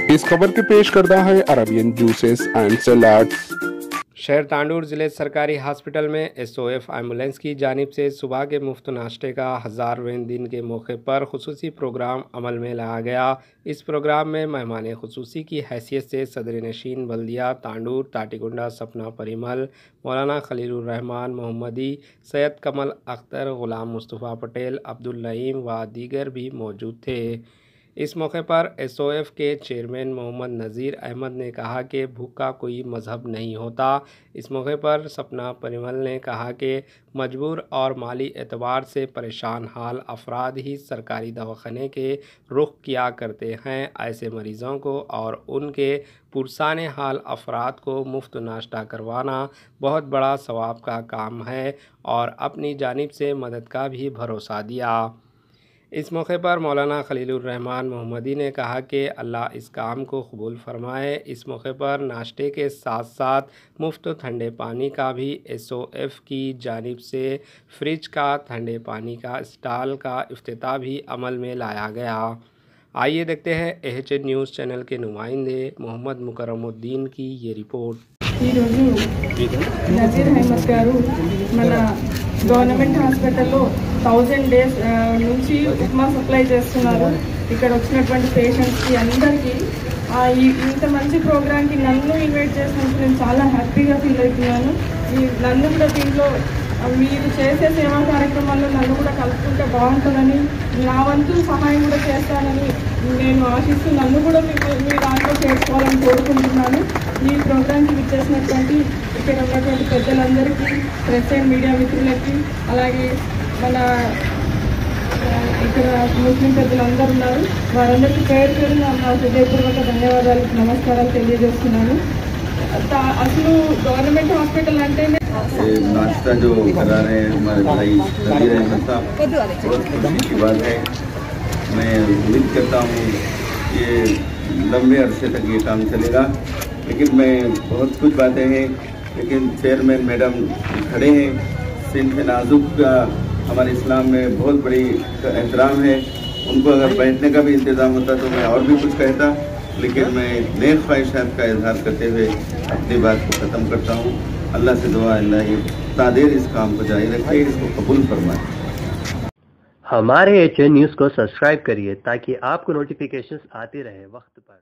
इस खबर के पेश करता है अरबियन जूसेस एंड सलाड्स। शहर तांडूर ज़िले सरकारी हॉस्पिटल में एसओएफ एम्बुलेंस की जानिब से सुबह के मुफ्त नाश्ते का 1000वें दिन के मौके पर खुसूसी प्रोग्राम अमल में लाया गया। इस प्रोग्राम में मेहमान खुसूसी की हैसियत से सदर नशीन बल्दिया तांडूर ताटीगुंडा सपना परिमल, मौलाना खलीलुर्रहमान मोहम्मदी, सैयद कमल अख्तर, गुलाम मुस्तफ़ा पटेल, अब्दुल नईम व दीगर भी मौजूद थे। इस मौके पर एसओएफ के चेयरमैन मोहम्मद नज़ीर अहमद ने कहा कि भूख का कोई मज़हब नहीं होता। इस मौके पर सपना परिमल ने कहा कि मजबूर और माली एतबार से परेशान हाल अफराद ही सरकारी दवाखाने के रुख किया करते हैं। ऐसे मरीज़ों को और उनके पुरसान हाल अफराद को मुफ्त नाश्ता करवाना बहुत बड़ा सवाब का काम है और अपनी जानिब से मदद का भी भरोसा दिया। इस मौके पर मौलाना खलीलुर्रहमान मोहम्मदी ने कहा कि अल्लाह इस काम को कबूल फरमाए। इस मौके पर नाश्ते के साथ साथ मुफ्त ठंडे पानी का भी एसओएफ की जानिब से फ्रिज का ठंडे पानी का स्टॉल का इफ्तिताह भी अमल में लाया गया। आइए देखते हैं एएचएन न्यूज़ चैनल के नुमाइंदे मोहम्मद मुकरमुद्दीन की ये रिपोर्ट। నజీర్ అహ్మద్ గారు మన గవర్నమెంట్ హాస్పిటల్లో 1000 డేస్ నుంచి ఉప్మా సప్లై చేస్తున్నారు. ఇక్కడ వచ్చినటువంటి పేషెంట్స్కి అందరికీ ఇంత మంచి ప్రోగ్రామ్కి నన్ను ఇన్వైట్ చేసినందుకు నేను చాలా హ్యాపీగా ఫీల్ అవుతున్నాను. నన్ను కూడా దీంట్లో మీరు చేసే సేవా కార్యక్రమాల్లో నన్ను కూడా కలుపుకుంటే బాగుంటుందని, నా వంతు సహాయం కూడా చేస్తానని నేను ఆశిస్తూ నన్ను కూడా మీ దాంట్లో చేసుకోవాలని కోరుకుంటున్నాను. ఈ ప్రోగ్రామ్కి విచ్చేసినటువంటి ఇక్కడ ఉన్నటువంటి పెద్దలందరికీ, ప్రెస్ అండ్ మీడియా మిత్రులకి, అలాగే మన ఇక్కడ ముస్లిం పెద్దలందరూ ఉన్నారు, వారందరికీ పేరు పేరు నా హృదయపూర్వక ధన్యవాదాలు, నమస్కారాలు తెలియజేస్తున్నాను. అసలు గవర్నమెంట్ హాస్పిటల్ అంటేనే नाश्ता जो करा रहे हैं हमारे भाई नज़ीर अहमद साहब, बहुत खुशी की बात है। मैं उम्मीद करता हूँ ये लंबे अरसे तक ये काम चलेगा, लेकिन मैं बहुत कुछ बातें हैं, लेकिन चेयरमैन मैडम खड़े हैं। सिंध नाजुक का हमारे इस्लाम में बहुत बड़ी एहतराम है, उनको अगर बैठने का भी इंतज़ाम होता तो मैं और भी कुछ कहता, लेकिन मैं नेक ख्वाहिशात का इजहार करते हुए अपनी बात को ख़त्म करता हूँ। अल्लाह से दुआ अल्लाह इतना देर इस काम को जारी रखे, इसको कबूल फरमाए। हमारे एएचएन न्यूज़ को सब्सक्राइब करिए ताकि आपको नोटिफिकेशंस आते रहे वक्त पर।